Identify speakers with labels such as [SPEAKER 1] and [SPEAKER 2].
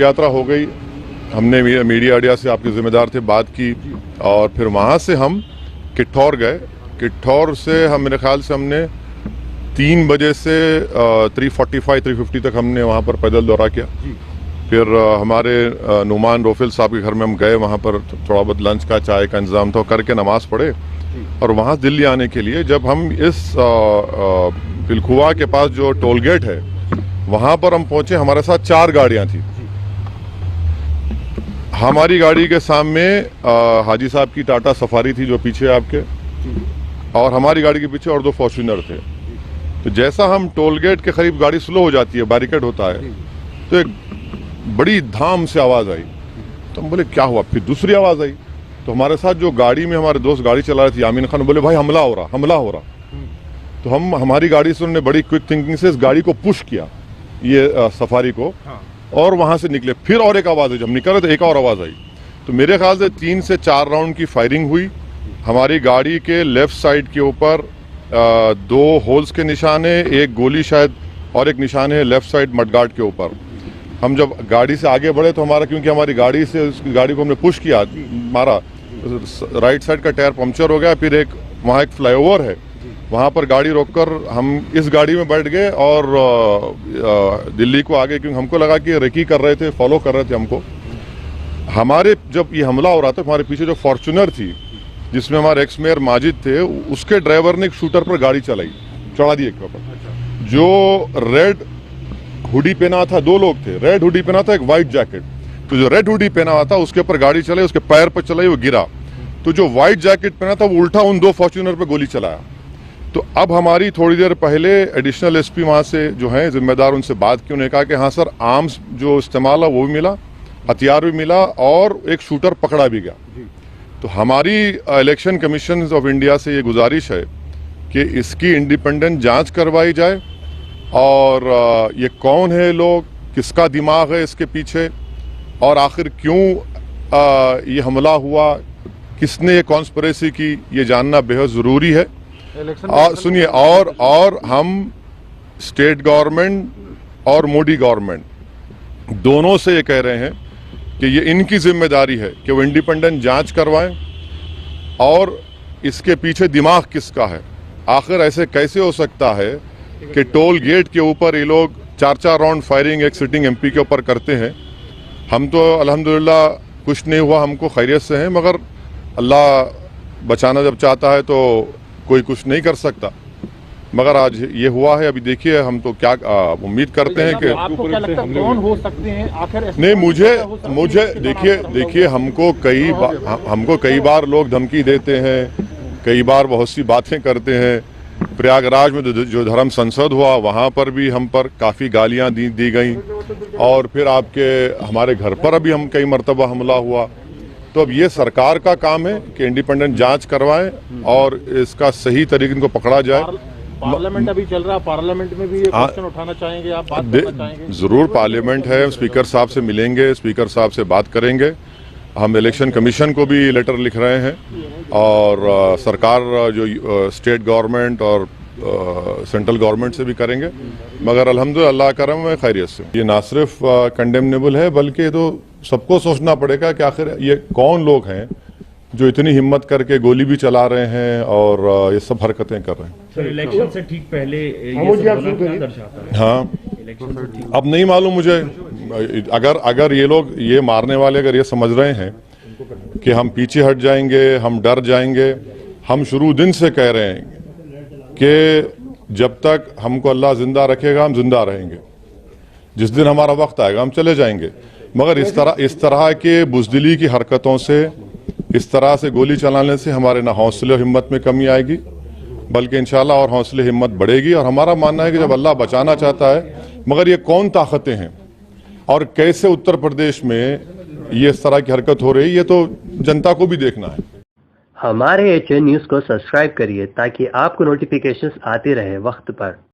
[SPEAKER 1] यात्रा हो गई, हमने मीडिया आइडिया से आपके जिम्मेदार थे बात की और फिर वहाँ से हम किठौर गए। किठौर से हम मेरे ख्याल से हमने 3 बजे से 3:45-3:50 तक हमने वहाँ पर पैदल दौरा किया। फिर हमारे नुमान रोफिल साहब के घर में हम गए, वहाँ पर थोड़ा बहुत लंच का चाय का इंतज़ाम था, करके नमाज़ पढ़े और वहाँ दिल्ली आने के लिए जब हम इस पिलखुआ के पास जो टोल गेट है वहाँ पर हम पहुँचे, हमारे साथ 4 गाड़ियाँ थी। हमारी गाड़ी के सामने हाजी साहब की टाटा सफारी थी जो पीछे आपके, और हमारी गाड़ी के पीछे और 2 फॉर्च्यूनर थे। तो जैसा हम टोल गेट के करीब गाड़ी स्लो हो जाती है, बैरिकेड होता है, तो एक बड़ी धाम से आवाज़ आई। तो हम बोले क्या हुआ, फिर दूसरी आवाज़ आई। तो हमारे साथ जो गाड़ी में हमारे दोस्त गाड़ी चला रहे थे यामीन खान, बोले भाई हमला हो रहा। तो हमारी गाड़ी से उन्होंने बड़ी क्विक थिंकिंग से इस गाड़ी को पुश किया, ये सफारी को, और वहां से निकले। फिर और एक आवाज़ आई, जब निकल रहे थे एक और आवाज़ आई। तो मेरे ख्याल से 3 से 4 राउंड की फायरिंग हुई। हमारी गाड़ी के लेफ्ट साइड के ऊपर 2 होल्स के निशान है, एक गोली शायद, और एक निशान है लेफ्ट साइड मडगार्ड के ऊपर। हम जब गाड़ी से आगे बढ़े तो क्योंकि हमारी गाड़ी से गाड़ी को हमने पुश किया, मारा, राइट साइड का टायर पंक्चर हो गया। फिर वहाँ एक फ्लाईओवर है, वहाँ पर गाड़ी रोककर हम इस गाड़ी में बैठ गए और दिल्ली को आगे, क्योंकि हमको लगा कि रेकी कर रहे थे, फॉलो कर रहे थे हमको। हमारे जब ये हमला हो रहा था, हमारे पीछे जो फॉर्च्यूनर थी जिसमें हमारे एक्स मेयर माजिद थे, उसके ड्राइवर ने एक शूटर पर गाड़ी चढ़ा दी एक ऊपर। जो रेड हुडी पहना था, 2 लोग थे, रेड हुडी पहना था, एक वाइट जैकेट। तो जो रेड हुडी पहना हुआ था उसके ऊपर गाड़ी चलाई, उसके पैर पर चलाई, वो गिरा। तो जो व्हाइट जैकेट पहना था वो उल्टा उन 2 फॉर्च्यूनर पर गोली चलाया। तो अब हमारी थोड़ी देर पहले एडिशनल एसपी वहाँ से जो हैं जिम्मेदार, उनसे बात की। उन्होंने कहा कि हाँ सर, आर्म्स जो इस्तेमाल है वो भी मिला, हथियार भी मिला, और एक शूटर पकड़ा भी गया। तो हमारी इलेक्शन कमीशन ऑफ इंडिया से ये गुजारिश है कि इसकी इंडिपेंडेंट जांच करवाई जाए, और ये कौन है लोग, किसका दिमाग है इसके पीछे, और आखिर क्यों ये हमला हुआ, किसने ये कॉन्स्पिरेसी की, ये जानना बेहद ज़रूरी है। सुनिए, और हम स्टेट गवर्नमेंट और मोदी गवर्नमेंट दोनों से ये कह रहे हैं कि ये इनकी जिम्मेदारी है कि वो इंडिपेंडेंट जांच करवाएं, और इसके पीछे दिमाग किसका है। आखिर ऐसे कैसे हो सकता है कि टोल गेट के ऊपर ये लोग 4-4 राउंड फायरिंग एक सिटिंग एमपी के ऊपर करते हैं। हम तो अल्हम्दुलिल्लाह कुछ नहीं हुआ, हमको खैरियत से हैं, मगर अल्लाह बचाना जब चाहता है तो कोई कुछ नहीं कर सकता। मगर आज ये हुआ है, अभी देखिए हम तो क्या उम्मीद करते हैं कि
[SPEAKER 2] आपको क्या लगता है कौन हो सकते हैं आखिर?
[SPEAKER 1] नहीं, मुझे देखिए हमको कई बार लोग धमकी देते हैं, कई बार बहुत सी बातें करते हैं। प्रयागराज में जो धर्म संसद हुआ वहाँ पर भी हम पर काफ़ी गालियाँ दी गई, और फिर हमारे घर पर अभी हम कई मरतबा हमला हुआ। तो अब ये सरकार का काम है कि इंडिपेंडेंट जांच करवाएं और इसका सही तरीके इनको पकड़ा जाए।
[SPEAKER 2] पार्लियामेंट अभी चल रहा है, पार्लियामेंट में भी ये क्वेश्चन उठाना चाहेंगे आप, बात करना चाहेंगे?
[SPEAKER 1] जरूर, पार्लियामेंट है, स्पीकर साहब से मिलेंगे, स्पीकर साहब से बात करेंगे। हम इलेक्शन कमीशन को भी लेटर लिख रहे हैं, और सरकार जो स्टेट गवर्नमेंट और सेंट्रल गवर्नमेंट से भी करेंगे। मगर अल्हम्दुलिल्लाह अल्लाह का करम है, खैरियत से। ये ना सिर्फ कंडेमनेबल है, बल्कि तो सबको सोचना पड़ेगा कि आखिर ये कौन लोग हैं जो इतनी हिम्मत करके गोली भी चला रहे हैं और ये सब हरकतें कर रहे हैं।
[SPEAKER 3] सर, इलेक्शन से ठीक पहले ये सब क्या दर्शाता है?
[SPEAKER 1] हाँ, अब नहीं मालूम मुझे। अगर ये लोग, ये मारने वाले अगर ये समझ रहे हैं कि हम पीछे हट जाएंगे, हम डर जाएंगे, हम शुरू दिन से कह रहे हैं कि जब तक हमको अल्लाह जिंदा रखेगा हम जिंदा रहेंगे, जिस दिन हमारा वक्त आएगा हम चले जाएंगे। मगर इस तरह के बुज़दिली की हरकतों से, इस तरह से गोली चलाने से हमारे ना हौसले और हिम्मत में कमी आएगी, बल्कि इंशाल्लाह और हौसले हिम्मत बढ़ेगी। और हमारा मानना है कि जब अल्लाह बचाना चाहता है, मगर ये कौन ताकतें हैं और कैसे उत्तर प्रदेश में ये इस तरह की हरकत हो रही है, ये तो जनता को भी देखना है।
[SPEAKER 4] हमारे HN न्यूज़ को सब्सक्राइब करिए ताकि आपको नोटिफिकेशंस आते रहे वक्त पर।